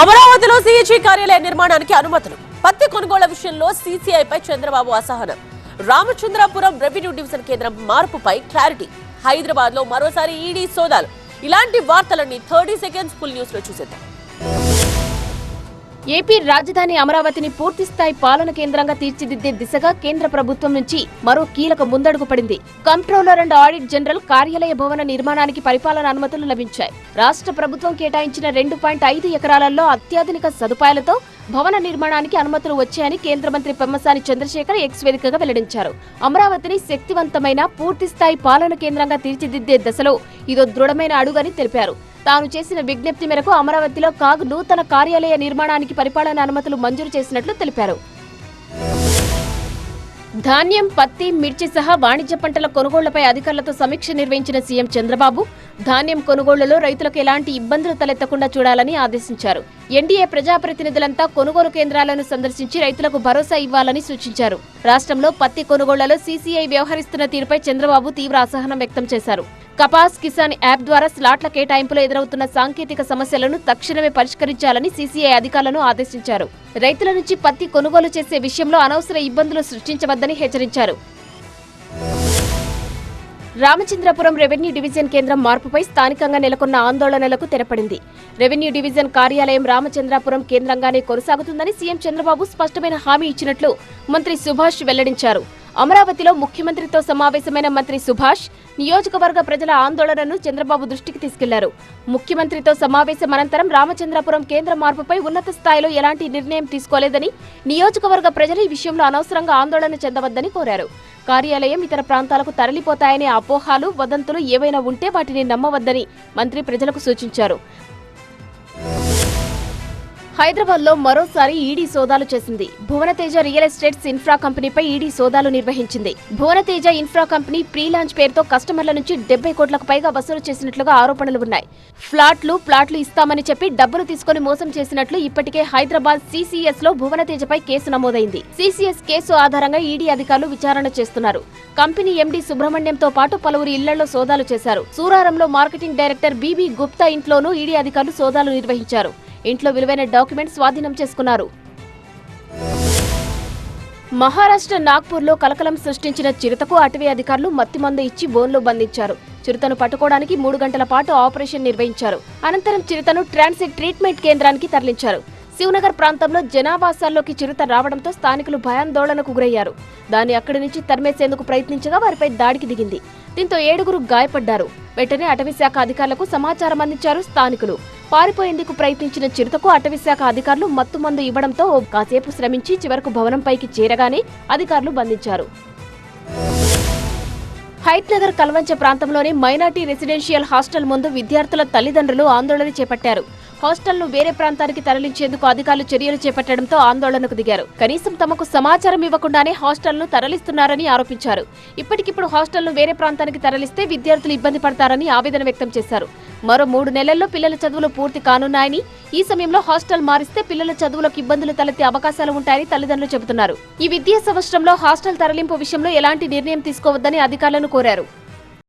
అమరావతిలో సీఎస్సీ కార్యాలయ నిర్మాణానికి అనుమతులు. పత్తి కొనుగోళ్ల విషయంలో సీసీఐపై చంద్రబాబు అసహనం. రామచంద్రాపురం రెవెన్యూ డివిజన్ కేంద్రం మార్పుపై క్లారిటీ. హైదరాబాద్ లో మరోసారి ఈడీ సోదాలు. ఇలాంటి వార్తలన్నీ 30 సెకండ్స్ ఫుల్ న్యూస్ లో చూసేద్దాం. ఏపీ రాజధాని అమరావతిని పూర్తిస్థాయి పాలన కేంద్రంగా తీర్చిదిద్దే దిశగా కేంద్ర ప్రభుత్వం నుంచి మరో కీలక ముందడుగు పడింది. కంట్రోలర్ అండ్ ఆడిట్ జనరల్ కార్యాలయ భవన నిర్మాణానికి పరిపాలన అనుమతులు లభించాయి. రాష్ట్ర ప్రభుత్వం కేటాయించిన 2.5 ఎకరాలలో అత్యాధునిక సదుపాయాలతో భవన నిర్మాణానికి అనుమతులు వచ్చాయని కేంద్ర మంత్రి పెమ్మసాని చంద్రశేఖర్ ఎక్స్ వేదికగా వెల్లడించారు. అమరావతిని శక్తివంతమైన పూర్తిస్థాయి పాలన కేంద్రంగా తీర్చిదిద్దే దశలో ఇదో దృఢమైన అడుగని తెలిపారు. తాను చేసిన విజ్ఞప్తి మేరకు అమరావతిలో కాగ్ నూతన కార్యాలయ నిర్మాణానికి పరిపాలన అనుమతులు మంజూరు చేసినట్లు తెలిపారు. ధాన్యం, పత్తి, మిర్చి సహా వాణిజ్య పంటల కొనుగోళ్లపై అధికారులతో సమీక్ష నిర్వహించిన సీఎం చంద్రబాబు ధాన్యం కొనుగోళ్లలో రైతులకు ఎలాంటి ఇబ్బందులు తలెత్తకుండా చూడాలని ఆదేశించారు. ఎన్డీఏ ప్రజాప్రతినిధులంతా కొనుగోలు కేంద్రాలను సందర్శించి రైతులకు భరోసా ఇవ్వాలని సూచించారు. రాష్ట్రంలో పత్తి కొనుగోళ్లలో సీసీఐ వ్యవహరిస్తున్న తీరుపై చంద్రబాబు తీవ్ర అసహనం వ్యక్తం చేశారు. కపాస్ కిసాన్ యాప్ ద్వారా స్లాట్ల కేటాయింపులో ఎదురవుతున్న సాంకేతిక సమస్యలను తక్షణమే పరిష్కరించాలని సీసీఐ అధికారులను ఆదేశించారు. రైతుల నుంచి పత్తి కొనుగోలు చేసే విషయంలో అనవసర ఇబ్బందులు సృష్టించవద్దని హెచ్చరించారు. రామచంద్రాపురం రెవెన్యూ డివిజన్ కేంద్రం మార్పుపై స్థానికంగా నెలకొన్న ఆందోళనలకు తెరపడింది. రెవెన్యూ డివిజన్ కార్యాలయం రామచంద్రాపురం కేంద్రంగానే కొనసాగుతుందని సీఎం చంద్రబాబు స్పష్టమైన హామీ ఇచ్చినట్లు మంత్రి సుభాష్ వెల్లడించారు. అమరావతిలో ముఖ్యమంత్రితో సమావేశమైన మంత్రి సుభాష్ నియోజకవర్గ ప్రజల ఆందోళనను చంద్రబాబు దృష్టికి తీసుకెళ్లారు. ముఖ్యమంత్రితో సమావేశం అనంతరం రామచంద్రాపురం కేంద్ర మార్పుపై ఉన్నత స్థాయిలో ఎలాంటి నిర్ణయం తీసుకోలేదని, నియోజకవర్గ ప్రజలు ఈ విషయంలో అనవసరంగా ఆందోళన చెందవద్దని కోరారు. కార్యాలయం ఇతర ప్రాంతాలకు తరలిపోతాయనే అపోహాలు, వదంతులు ఏవైనా ఉంటే వాటిని నమ్మవద్దని మంత్రి ప్రజలకు సూచించారు. హైదరాబాద్ లో మరోసారి ఈడీ సోదాలు చేసింది. Bhuvanateja real estates infra కంపెనీపై ED సోదాలు నిర్వహించింది. Bhuvanateja infra company pre launch పేరుతో కస్టమర్ల నుంచి 70 కోట్లకు పైగా వసూలు చేసినట్లుగా ఆరోపణలు ఉన్నాయి. ప్లాట్లు ఇస్తామని చెప్పి డబ్బులు తీసుకుని మోసం చేసినట్లు ఇప్పటికే హైదరాబాద్ సీసీఎస్ లో భువనతేజపై కేసు నమోదైంది. సీసీఎస్ కేసు ఆధారంగా ఈడీ అధికారులు విచారణ చేస్తున్నారు. కంపెనీ ఎండీ సుబ్రహ్మణ్యంతో పాటు పలువురు ఇళ్లలో సోదాలు చేశారు. సూరారంలో మార్కెటింగ్ డైరెక్టర్ బీబీ గుప్తా ఇంట్లోనూ ఈడీ అధికారులు సోదాలు నిర్వహించారు. ఇంట్లో విలువైన డాక్యుమెంట్ స్వాధీనం చేసుకున్నారు. మహారాష్ట్ర నాగ్పూర్లో కలకలం సృష్టించిన చిరుతకు అటవీ అధికారులు మత్తిమందు ఇచ్చి బోన్లో బంధించారు. చిరుతను పట్టుకోవడానికి 3 గంటల పాటు ఆపరేషన్ నిర్వహించారు. అనంతరం చిరుతను ట్రాన్సిట్ ట్రీట్మెంట్ కేంద్రానికి తరలించారు. శివనగర్ ప్రాంతంలో జనావాసాల్లోకి చిరుత రావడంతో స్థానికులు భయాందోళనకు గురయ్యారు. దాన్ని అక్కడి నుంచి తరిమేసేందుకు ప్రయత్నించగా వారిపై దాడికి దిగింది. దీంతో 7 గాయపడ్డారు. వెంటనే అటవీశాఖ అధికారులకు సమాచారం అందించారు స్థానికులు. పారిపోయేందుకు ప్రయత్నించిన చిరుతకు అటవీశాఖ అధికారులు మత్తుమందు ఇవ్వడంతో కాసేపు శ్రమించి చివరకు భవనంపైకి చేరగానే అధికారులు బంధించారు. హైట్నగర్ కల్వంచ ప్రాంతంలోని మైనార్టీ రెసిడెన్షియల్ హాస్టల్ ముందు విద్యార్థుల తల్లిదండ్రులు ఆందోళన చేపట్టారు. హాస్టల్ను వేరే ప్రాంతానికి తరలించేందుకు అధికారులు చర్యలు చేపట్టడంతో ఆందోళనకు దిగారు. కనీసం తమకు సమాచారం ఇవ్వకుండానే హాస్టల్ను తరలిస్తున్నారని ఆరోపించారు. ఇప్పటికిప్పుడు హాస్టల్ను వేరే ప్రాంతానికి తరలిస్తే విద్యార్థులు ఇబ్బంది పడతారని ఆవేదన వ్యక్తం చేశారు. మరో 3 నెలల్లో పిల్లల చదువులు పూర్తి కానున్నాయని, ఈ సమయంలో హాస్టల్ మారిస్తే పిల్లల చదువులకు ఇబ్బందులు తలెత్తే అవకాశాలు ఉంటాయని తల్లిదండ్రులు చెబుతున్నారు. ఈ విద్యా సంవత్సరంలో హాస్టల్ తరలింపు విషయంలో ఎలాంటి నిర్ణయం తీసుకోవద్దని అధికారులను కోరారు.